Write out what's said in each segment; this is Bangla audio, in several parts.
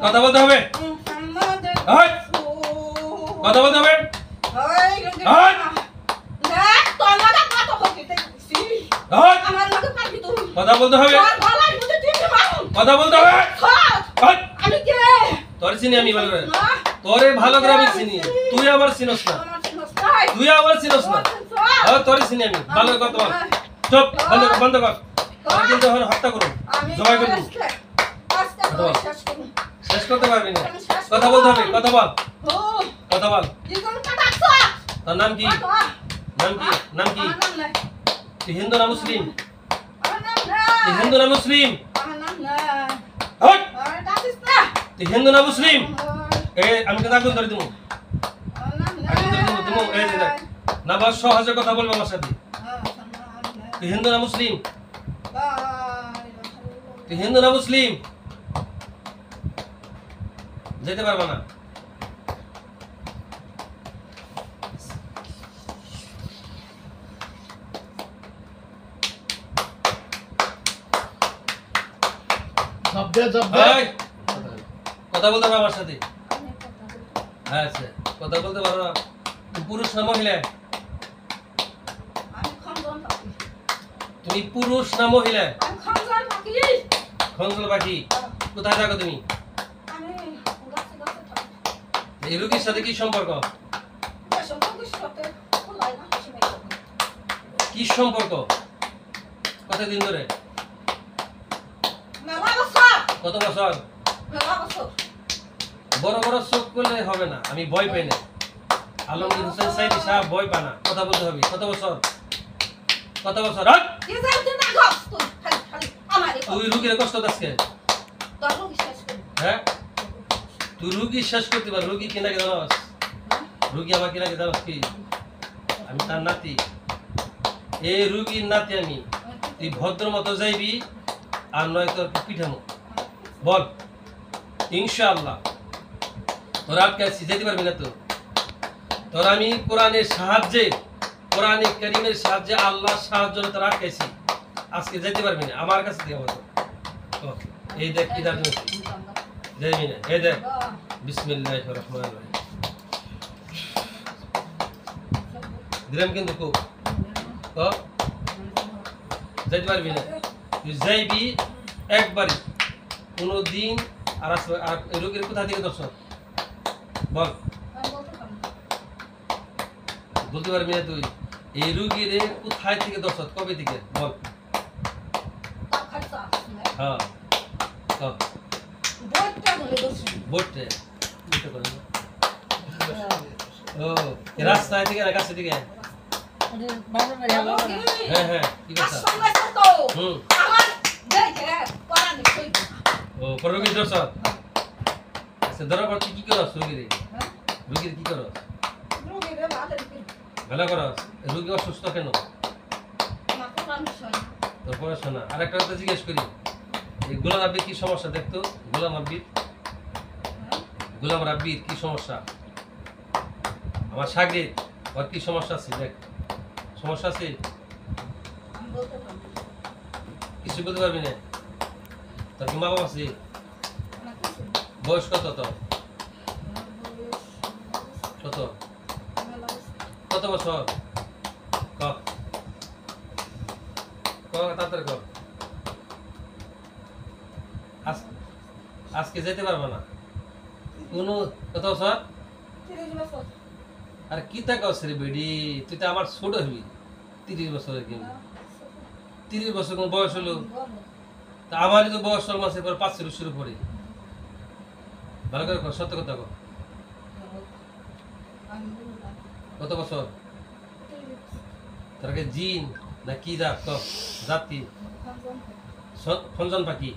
কথা বলতে হবে, কথা বলতে হবে। কথা বলতে হবে, কথা বলতে হবে। তোর চিনি আমি ভালো করে, তোরে ভালো করে আমি চিনি, তুই আবার চিনস না, তুই আবার চিনস না। তোরে চিনি আমি ভালো কথা বল। চুপ, বন্ধ কর, বন্ধ কর। আমি কিন্তু এখন হত্যা করব, জবাই করব। শেষ করতে পারবি না, কথা বলতে হবে, কথা বল, কথা বল। তোর নাম কি? নাম কি? নাম কি? তুই হিন্দু না মুসলিম? তুই হিন্দু না মুসলিম? তুই হিন্দু না মুসলিম? আমি কিন্তু আগুন ধরে দেবো, আগুন ধরে দেবো, দেবো। এই যে দেখ না, বাস সহজে কথা বলবো আমার সাথে। তুই হিন্দু না মুসলিম? তুই হিন্দু না মুসলিম? যেতে পারবা না। কথা বলতে পারো আমার সাথে? আচ্ছা, কথা বলতে পারো না। পুরুষ না মহিলা? তুমি পুরুষ না মহিলা? খঞ্জল পাখি। কোথায় থাকো তুমি? এই রোগীর সাথে কি সম্পর্ক? কি সম্পর্ক? কতদিন ধরে? কত বছর? বড় বড় চোখ করলে হবে না, আমি ভয় পাই না। আলমগীর হোসেন সাইদি সাহেব ভয় পায় না, কথা বলতে হবে। কত বছর? কত বছর? তুই রুগীর কষ্ট দাসকে? হ্যাঁ, তুই রুগী শেষ করতে পার। রুগী কিনা কে জানাস? রুগী আমার কিনা কে জানাস কি? আমি তার নাতি, এই রুগীর নাতি আমি। তুই ভদ্র মতো যাইবি, আর নয় তোর পিঠানো। বল ইনশাআল্লাহ। তোরা আটকাইছি, যেতে পারবি না তো। তোর আমি কোরআনের সাহায্যে, কোরআনে কারীমের সাহায্যে, আল্লাহর সাহায্য তোরা আটকাইছি। আজকে যেতে পারবি না আমার কাছে থেকে। এই দেখ কি দাঁড় যাইবি না। এই দেখ, বিসমিল্লাহির রহমানির রহিম দিলাম কিন্তু খুব যাইতে পারবি না। তুই যাইবি একবারই, কোনো দিন। আর রোগীর কোথা থেকে দর্শন? বল, বলতে পারবি না তুই? এই রোগীর কোথায় থেকে দর্শন, কবে থেকে? বল। হ্যাঁ, রাস্তায় থেকে না কাছে থেকে? হ্যাঁ হ্যাঁ, কি কথা? রোগীর দর্শন। আচ্ছা, ধরো তুই কি করস? রোগীর কি করস? ভালো করস। রোগী অসুস্থ কেন? তোর পড়াশোনা। আর একটা কথা জিজ্ঞেস করি, গোলাম রাব্বির কি সমস্যা? দেখতো গোলাম রাব্বির, গোলাম রাব্বির কি সমস্যা? আমার সাগরে ওর কি সমস্যা আছে? দেখ, সমস্যা আছে? কিছু বলতে পারবি না? তোর কি মা বাবা আছে? বয়স কত তোর? কত কত বছর? তাড়াতাড়ি কর। আজকে যেতে পারবো না। কোনো কত বছর? আর কি তা কস রে বেডি, তুই তো আমার ছোট হবি, 30 বছরের কি 30 বছর কোন বয়স হলো? তা আমারই তো বয়স মাসের পর 5 শুরু পড়ে। ভালো করে কর, সত্য কথা কর। কত বছর? তোর জিন না কি জাত? তো জাত কি? ফঞ্জন পাখি,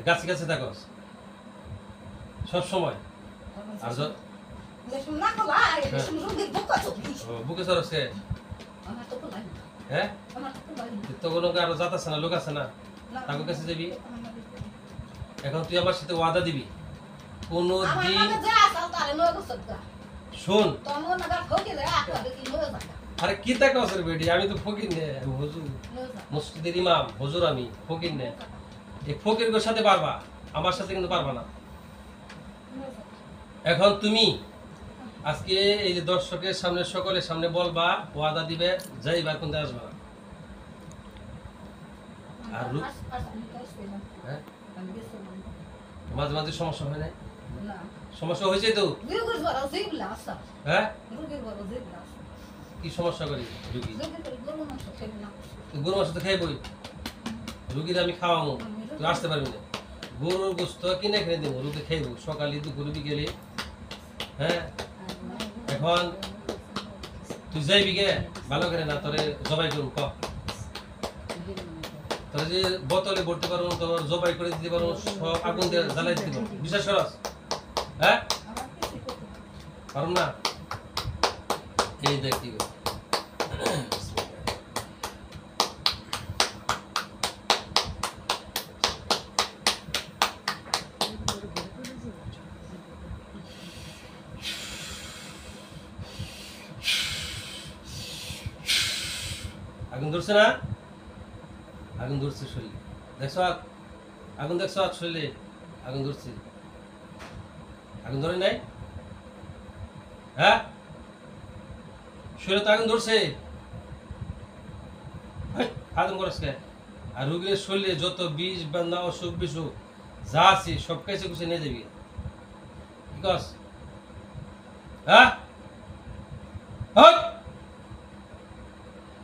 গাছে গাছে থাকস সব সময়। আর বুকে চড়ছে, হ্যাঁ তো কোনো আরো জাত আছে না, লোক আছে না, তাদের কাছে যাবি। এখন তুই আমার সাথে ওয়াদা দিবি কোনো দিন। শোন, আরে কি তা কস রে বেডি, আমি তো ফকির নে, আমি হুজুর, মসজিদের ইমাম হুজুর, আমি ফকির নে। এই ফকিরের সাথে পারবা, আমার সাথে কিন্তু পারবা না। এখন তুমি আজকে এই যে দর্শকের সামনে, সকলের সামনে বলবা, ওয়াদা দিবে, যাইবা কিন্তু আসবা না। আর হ্যাঁ মাঝে মাঝে সমস্যা হয় না? সমস্যা হয়েছে তো, হ্যাঁ কি সমস্যা করি রুগী? গরু মাংস তো খাইবই, রুগীর আমি খাওয়াবো, তুই আসতে পারবি না। গরুর গোস্ত কিনে কিনে দেবো, রুগী খাইবো সকালে দুপুর বিকেলে। হ্যাঁ এখন তুই যাইবি গে ভালো করে না, তোরে জবাই করুন ক, তোর যে বোতলে ভরতে পারবো, তোর জবাই করে দিতে পারবো, সব আগুন দিয়ে জ্বালাই দিতে পারবো, বিশ্বাস করস? হ্যাঁ পারব না? এই দেখ কি আগুন ধরছে না? আগুন ধরছে শরীরে, দেখছ আগুন, দেখছ শরীরে আগুন ধরছে। আগুন ধরে নাই? হ্যাঁ শরীরে তো আগুন ধরছে, আগুন করস কে? আর রুগীর শরীরে যত বিষ বান্ধা অসুখ বিসুখ যা আছে সব কাছে কুছে নিয়ে যাবি, কি কস? হ্যাঁ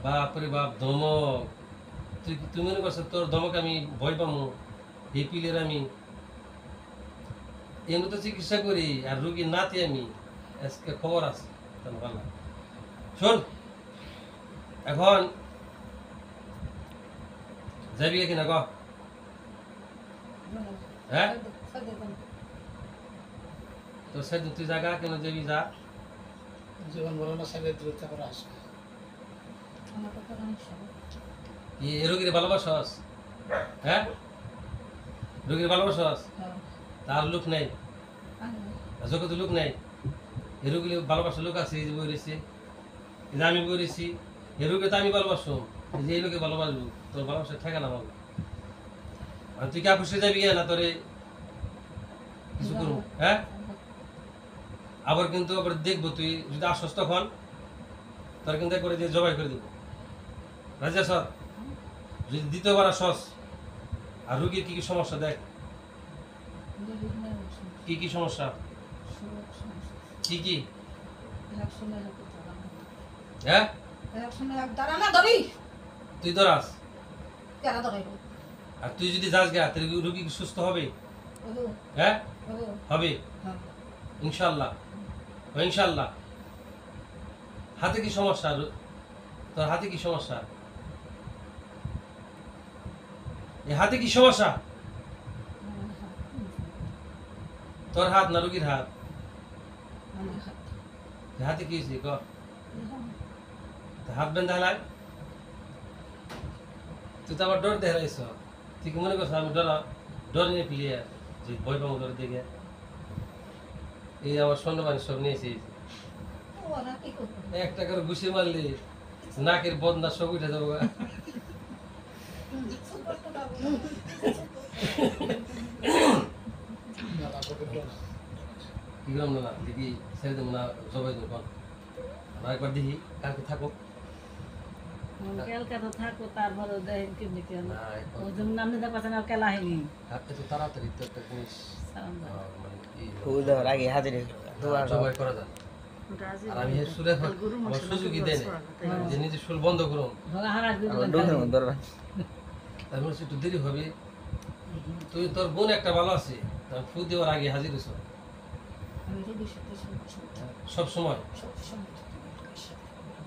বাপরে বাপ, ধমক! তুই মনে করছো তোর ধমক আমি ভয় পাবো? এই পিলের আমি এমনি তো চিকিৎসা করি, আর রুগীর নাতি আমি, আজকে খবর আছে ভালো। শোন, এখন যাবি কিনা ক? হ্যাঁ তোর সাথে তুই জায়গা কেন যাবি? যা, জীবন বলো না সাইডে দূরত্ব করে আসে। রোগীর ভালোবাসস? হ্যাঁ রোগীর ভালোবাসস? তার লোক নেই, জগতে লোক নেই। এ রোগী ভালোবাসার লোক আছে, এই যে বই রয়েছে, এই যে আমি বই রয়েছি, এ রোগে তো আমি ভালোবাসো, এই যে এই লোকে ভালোবাসবো, তোর ভালোবাসা ঠেকা না পাবো। আর তুই কি আপুসে যাবি না তোরে কিছু করবো? হ্যাঁ আবার কিন্তু আবার দেখবো, তুই যদি আসস তখন তোর কিন্তু একবারে যে জবাই করে দেবো, রাজা সর। যদি দ্বিতীয়বার আসস, আর রুগীর কি কি সমস্যা দেখ, কি কি সমস্যা, কি কি? হ্যাঁ তুই ধরাস, আর তুই যদি যাস গা, তাহলে রুগী কি সুস্থ হবে? হ্যাঁ হবে ইনশাল্লাহ, ইনশাল্লাহ। হাতে কি সমস্যা তোর? হাতে কি সমস্যা? এই হাতে কি সমস্যা তোর? হাত না রুগীর হাত? হাতে কি হয়েছে ক? হাত বেঁধা হালাই, তুই তো আমার ডর দেখাইছ। তুই কি মনে করছ আমি ডর নিয়ে প্লেয়ার যে ভয় পাবো ডর দেখে? এই আমার স্বর্ণবাণী সব নিয়েছি, একটা করে ঘুষি মারলে নাকের বদনা সব উঠে যাবো। কি করলাম না দেখি, ছেড়ে দেবো না, সবাই দেবো একবার দেখি কালকে থাকো। তাড়াতাড়ি তো একটা জিনিস জবাই করা যায়। আর আমি এই সুরে আমার সুযোগই দেয় না যে নিজে সুর বন্ধ করুন আমি বলছি একটু দেরি হবে তুই তোর বোন একটা ভালো আছে ফু দেওয়ার আগে হাজির হয়েছ সব সময়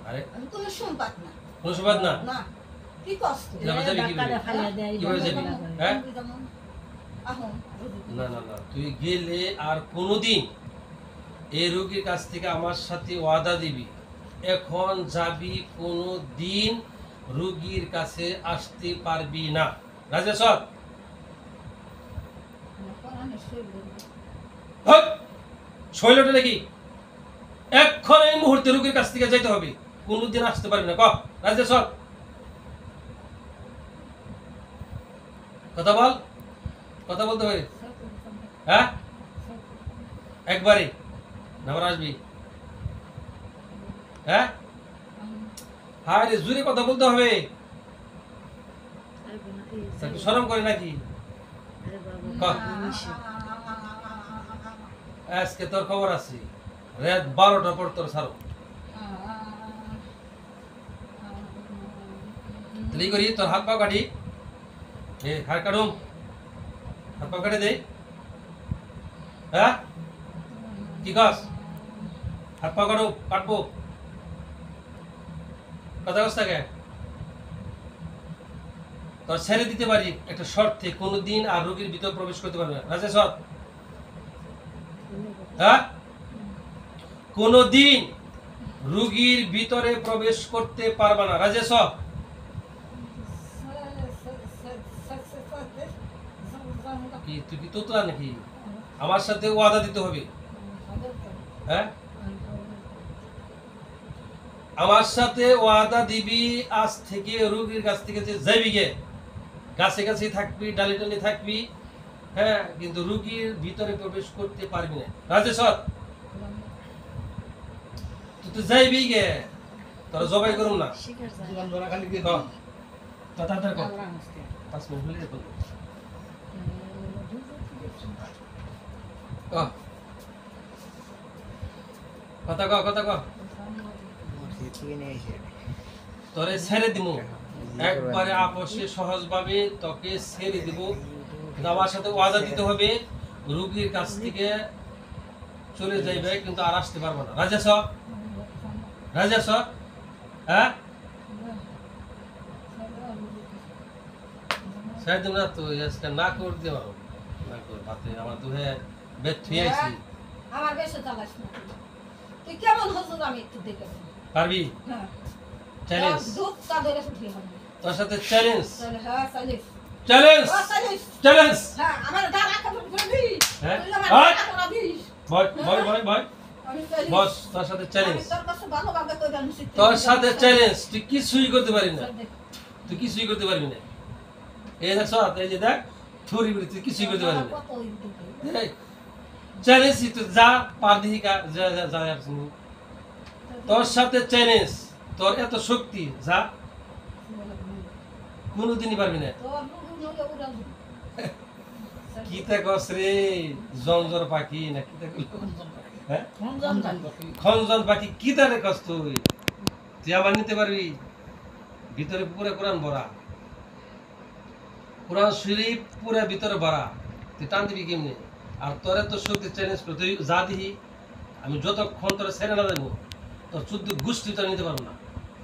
আরে কোনো সংবাদ না কোনো সুবাদ না না কি কষ্ট কিভাবে যাবি কিভাবে যাবি হ্যাঁ আহম না না না তুই গেলে আর কোনোদিন এই রোগীর কাছ থেকে আমার সাথে ওয়াদা দিবি এখন যাবি কোনোদিন রোগীর কাছে আসতে পারবি না রাজা সব শৈলটা নাকি এখন এই মুহূর্তে রোগীর কাছ থেকে যাইতে হবে কোনোদিন আসতে পারবি না ক রাজা সব কথা বল কথা বলতে হবে হ্যাঁ একবারে নাম্বার আসবি হ্যাঁ হ্যাঁ রে জুড়ে কথা বলতে হবে শরম করে নাকি আজকে তোর খবর আছে রাত 12টার পর তোর সারো তাহলে করি তোর হাত পা কাটি হাত কাটুম হাত পা কাটে দে হ্যাঁ কি কাজ হাত পা কাটো কাটবো কথা কস থাকে তোর ছেড়ে দিতে পারি একটা শর্তে কোনোদিন আর রোগীর ভিতর প্রবেশ করতে পারবে না রাজা সব হ্যাঁ কোনোদিন রোগীর ভিতরে প্রবেশ করতে পারবে না রাজা সব কি তুই কি তোতলা নাকি আমার সাথে ওয়াদা দিতে হবে হ্যাঁ আমার সাথে ওয়াদা দিবি আজ থেকে রোগীর কাছ থেকে যে যাইবি গে গাছে গাছে থাকবি ডালি ডালি থাকবি হ্যাঁ কিন্তু রোগীর ভিতরে প্রবেশ করতে পারবি না রাজেশ্বর তুই তো যাইবি গে তোরা জবাই করুম না জীবন ভরা খালি কি তাড়াতাড়ি কর 5 মিনিট হলে বল কথা কও কথা কও তোরে ছেড়ে দিব একবারে আপসে সহজভাবে তোকে ছেড়ে দিব কিন্তু আমার সাথে ওয়াদা দিতে হবে রোগীর কাছ থেকে চলে যাইবে কিন্তু আর আসতে পারবো না রাজেশ রাজেশ হ্যাঁ ছেড়ে দিব না তো আজকে না করে দিও না কর ভাতে আমার তো হ্যাঁ বেদ থুয়ে আইছি আমার বেশি চালাস না তুই কেমন হচ্ছিস আমি একটু দেখে পারবি হ্যাঁ চ্যালেঞ্জ দুধ তা ধরে উঠে হবে তোর সাথে চ্যালেঞ্জ হ্যাঁ চ্যালেঞ্জ চ্যালেঞ্জ চ্যালেঞ্জ চ্যালেঞ্জ হ্যাঁ আমার দাঁড়া কাপড় করে দি হ্যাঁ তুই আমার দাঁড়া করে দিস বয় বয় বয় বয় আমি চ্যালেঞ্জ বস তোর সাথে চ্যালেঞ্জ তোর কাছে ভালো ভাবে কই জানিস তোর সাথে চ্যালেঞ্জ তুই কিছুই করতে পারবি না তুই কিছুই করতে পারবি না এই দেখ সব এই যে দেখ থুরি বলি তুই কিছুই করতে পারবি না চ্যালেঞ্জ তুই যা পার দিহি যা যা যা তোর সাথে চ্যালেঞ্জ তোর এত শক্তি যা কোনোদিনই পারবি না কি তা কস রে জঞ্জর পাখি না কি তা হ্যাঁ খঞ্জন পাখি কি তা রে কস তুই আবার নিতে পারবি ভিতরে পুরো কোরআন ভরা কোরআন শরীফ পুরো ভিতরে ভরা তুই টান দিবি কেমনি আর তোর এত শক্তি চ্যালেঞ্জ করে তুই যা দিহি আমি যতক্ষণ তোর ছেড়ে না দেবো তোর 14 গোষ্ঠী তো নিতে পারবো না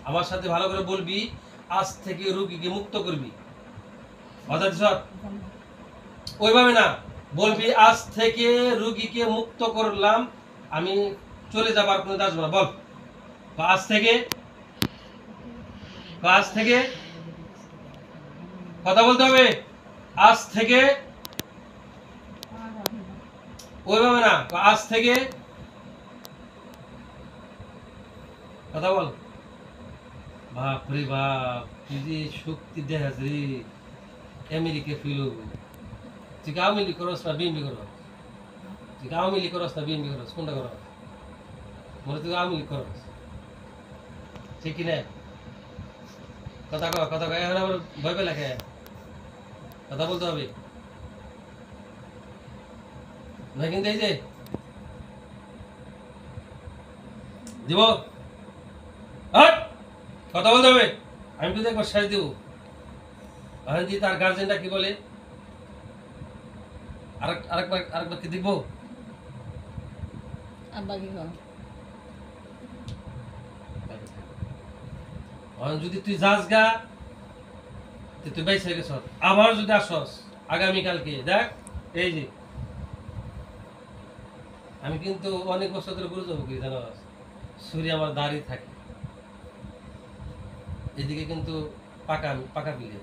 আমার সাথে ভালো করে বলবি আজ থেকে রোগীকে মুক্ত করবি ওইভাবে না বলবি আজ থেকে রোগীকে মুক্ত করলাম আমি চলে যাবার কোনো আসবো না বল আজ থেকে কথা বলতে হবে আজ থেকে ওইভাবে না আজ থেকে কথা বল বাপ রে বাপ তুই যে শক্তি দেখাস রে আমেরিকা ফিল তুই কি আওয়ামী লীগ করস না বিএনপি করস তুই কি আওয়ামী লীগ করস না বিএনপি করস কোনটা করস মনে তুই আওয়ামী লীগ করস ঠিক কি না কথা কয় এখন আবার ভয় পেয়ে লেখে কথা বলতে হবে না কিন্তু এই যে দিব হট! কথা বলতে হবে। আমি তো একবার শেষ দেবো। এখন যদি তার গার্জেনটা কি বলে আরেকবার কি দেখবো? আব্বা কি কর এখন যদি তুই যাস গা তুই বেঁচে গেছ, আবার যদি আসস আগামীকালকে দেখ এই যে আমি কিন্তু অনেক বছর ধরে গুরুত্ব করি জানো, সূর্য আমার দাঁড়িয়ে থাকে এদিকে কিন্তু পাকা পাকা বিলে।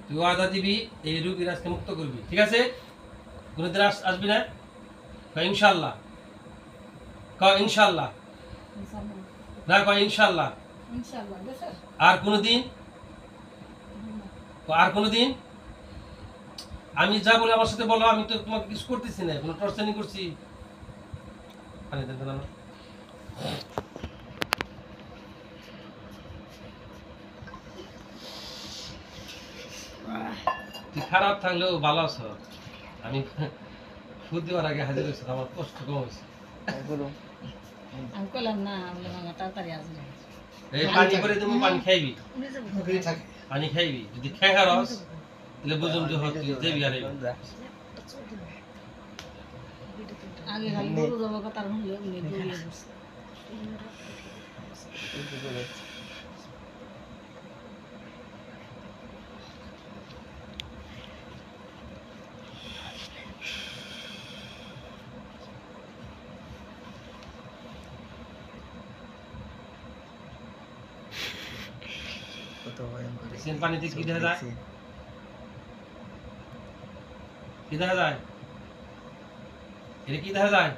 তুই ওয়াদা দিবি এই রুগীর আজকে মুক্ত করবি, ঠিক আছে? কোনোদিন আসবি না? কয় ইনশাল্লাহ, কয় ইনশাল্লাহ, না কয় ইনশাল্লাহ। ইনশাআল্লাহ দেশে আর কোনোদিন, আর কোনোদিন আমি যা বলে আমার সাথে বলো, আমি তো তোমাকে কিছু করতেছি না, কোনো টর্চারিং করছি? পানি দেন তো না। তুই খারাপ থাকলেও ভালো আছো। আমি ফুট দেওয়ার আগে হাজির হয়েছে, আমার কষ্ট কম হয়েছে। আমি কইলাম না বলে মামা তাড়াতাড়ি আসবে এই পানি করে দেবো, পানি খাইবি, মুখেই থাকে। পানি খাইবি। যদি খেয়ে রস তাহলে বুঝুম যে তুই যাবি আর আগে খালি গরু যাবো কথা শুনলে উনি দৌড়িয়ে বসে পানিতে কি দেখা যায়? কি দেখা যায়? এটা কি দেখা যায়?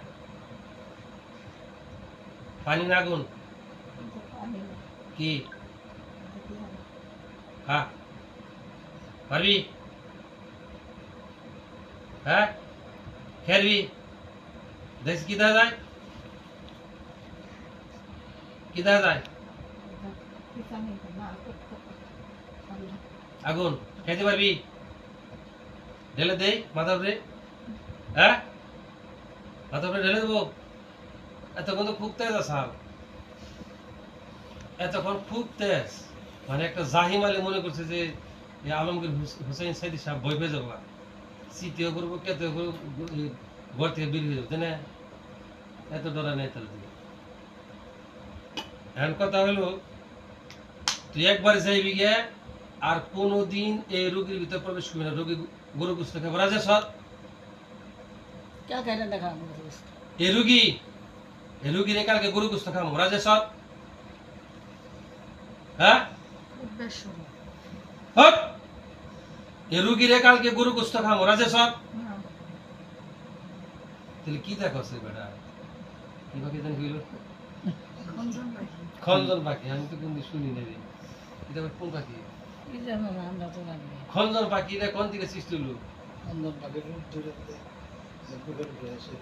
পানি না আগুন? কি হ্যাঁ পারবি? হ্যাঁ খেলবি? দেখ কি দেখা যায়? কি দেখা যায়? আগুন খেতে পারবি? ঢেলে দেই মাথা উপরে? হ্যাঁ মাথা উপরে ঢেলে দেবো? এতক্ষণ তো খুব তেজ আসাল, এতক্ষণ খুব তেজ, মানে একটা জাহিম আলী মনে করছে যে আলমগীর হুসাইন সাইদি সাহেব ভয় পেয়ে যাবো, শীতেও করবো কেতেও করবো, ঘর থেকে বের হয়ে যাবো, তাই না? এত ডরা নেই তাহলে। এখন কথা হলো তুই একবার যাইবি গিয়ে আর কোনোদিন এই রোগীর ভিতরে প্রবেশ করবি না। রোগী গরু গুস্ত খাবো রাজা সৎ क्या कह रहे देखा এই রুগীর কালকে গরু গুস্ত খাবো রাজা সৎ। হ্যাঁ হট! এই রুগীর কালকে গরু গুস্ত খাবো রাজা সৎ। তাহলে কি দেখো সে বেটা কি বাকি জানি হইল খঞ্জন পাখি, আমি তো কোনদিন শুনি না রে। এটা আবার কোন পাখি? খঞ্জন পাখি, এটা কোন থেকে সৃষ্টি হলো? অন্ধন পাখির রূপ ধরে দিয়ে বুকের উপরে এসে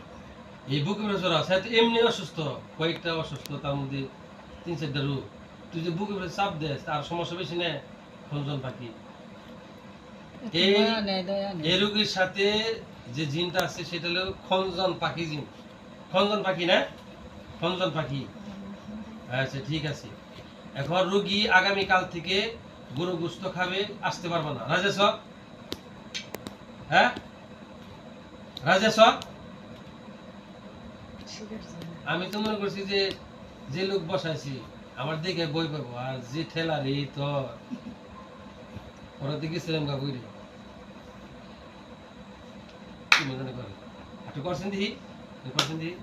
এই বুকে প্রেশার আছে তো এমনি অসুস্থ, কয়েকটা অসুস্থ, তার মধ্যে 3-4টা রোগ। তুই যে বুকে প্রেশার চাপ দেস তার সমস্যা বেশি নেই। খঞ্জন পাখি এই রোগীর সাথে যে জিনটা আছে সেটা হলো খঞ্জন পাখি জিন। খঞ্জন পাখি না? খঞ্জন পাখি। আচ্ছা ঠিক আছে। এখন রোগী আগামীকাল থেকে গরু গোস্ত খাবে, আসতে পারবে না। রাজেশ, হ্যাঁ রাজেশ, আমি তো মনে করছি যে যে লোক বসাইছি আমার দিকে বই পাবো, আর যে ঠেলা রে তো ওরা দিকে ছিলাম গা বই রে। কি মনে করে একটু করছেন দিহি, করছেন দিহি।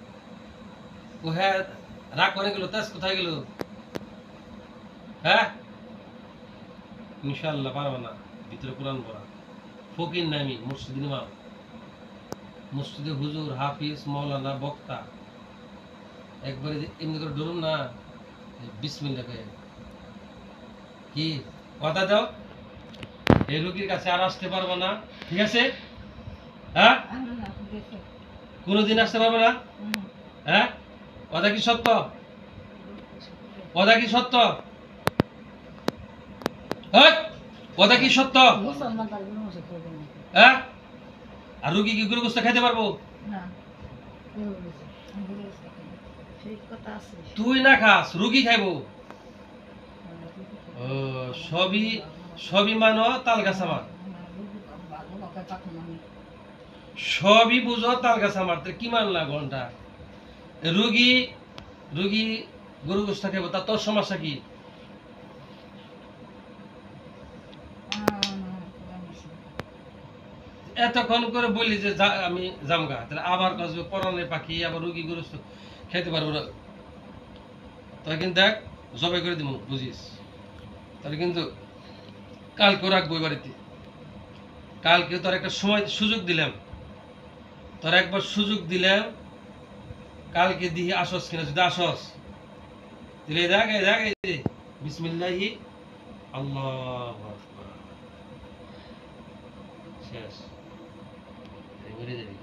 ও হ্যাঁ রাগ করে গেল, তাস কোথায় গেল? হ্যাঁ ইনশাল্লাহ পারবে না, ভিতরে কোরআন পড়া। ফকির নামি মসজিদ ইমাম, মসজিদে হুজুর, হাফিজ, মৌলানা, বক্তা, একবারে এমনি করে ধরুন না বিসমিল্লাহ কয়ে। কি কথা দাও এই রোগীর কাছে আর আসতে পারবো না, ঠিক আছে? হ্যাঁ কোনোদিন আসতে পারবো না? হ্যাঁ কথা কি সত্য? কথা কি সত্য? কথা কি সত্য? হ্যাঁ আর রুগী কি গরু গোস্ত খেতে পারবো? তুই না খাস, রুগী খাইবো। ও, সবই সবই মানো তাল গাছ আমার, সবই বুঝো তাল গাছ আমার, তো কি মানলা ঘন্টা? রুগী রুগী গরু গোস্ত খাইবো, তা তোর সমস্যা কি? এতক্ষণ করে বলি যে আমি জামগা, তাহলে আবার কাজবে পরানের পাখি, আবার রুগী গরু গোস্ত খেতে পারবো না। তাই কিন্তু দেখ, জবাই করে দিব, বুঝিস? তাহলে কিন্তু কালকে রাখবো বাড়িতে। কালকে তোর একটা সময় সুযোগ দিলাম, তোর একবার সুযোগ দিলাম, কালকে দিয়ে আসস কিনা। যদি আসস তাহলে দেখ, এই দেখ, এই যে বিসমিল্লাহি আল্লাহু আকবার, শেষ। মরে যাবি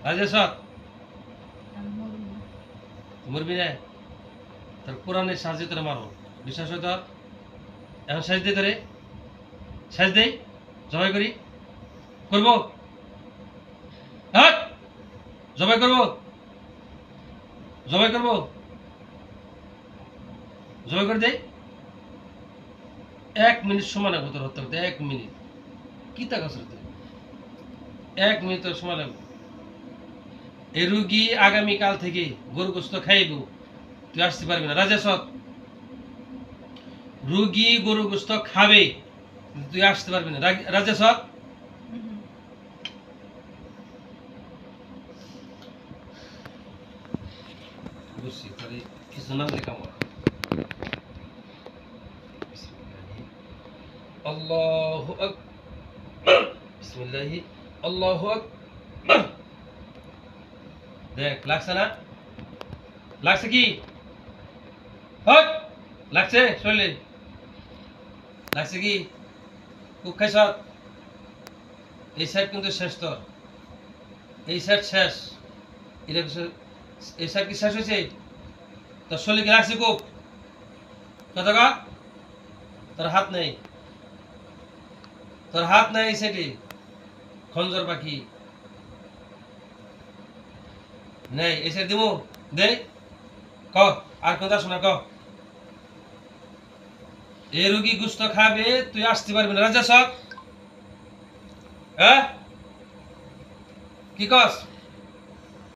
রাজেশ, মরবি না। তোর কোরআনের সাহায্যে তোরা মারো, বিশ্বাস হয় তোর? এখন শেষ দে, তোরে শেষ দেই, জবাই করি, করবো, হ্যাঁ জবাই করবো, জবাই করবো, জবাই করে দেই। 1 মিনিট সময় লাগবে তোর হত্যা করতে, 1 মিনিট। কি তা কাজ, 1 মিনিট তোর সময় লাগবে। এই রুগী আগামীকাল থেকে গরু গোস্ত খাইব, তুই আসতে পারবি না। রাজেশ, রুগী গরু গোস্ত খাবে, তুই আসতে পারবি না। রাজেশ, বুঝছি, তাহলে কিছু না লেখা আমার। আল্লাহু আকবার, বিসমিল্লাহি আল্লাহু আকবার। দেখ, লাগছে না? লাগছে কি? হট, লাগছে শরীরে? লাগছে কি? খুব খাইছ? এই সাইড কিন্তু শেষ, তোর এই সাইড শেষ। এই সাইড কি শেষ হয়েছে? তোর শরীরে কি লাগছে খুব? কথা কা, তোর হাত নেই, তোর হাত নাই এই সাইডে। খঞ্জর পাখি নেই এই সাইড, দিব দে। ক আর কথা শোনা, ক এই রুগী গুস্ত খাবে, তুই আসতে পারবি না। রাজা সব, হ্যাঁ কি কস?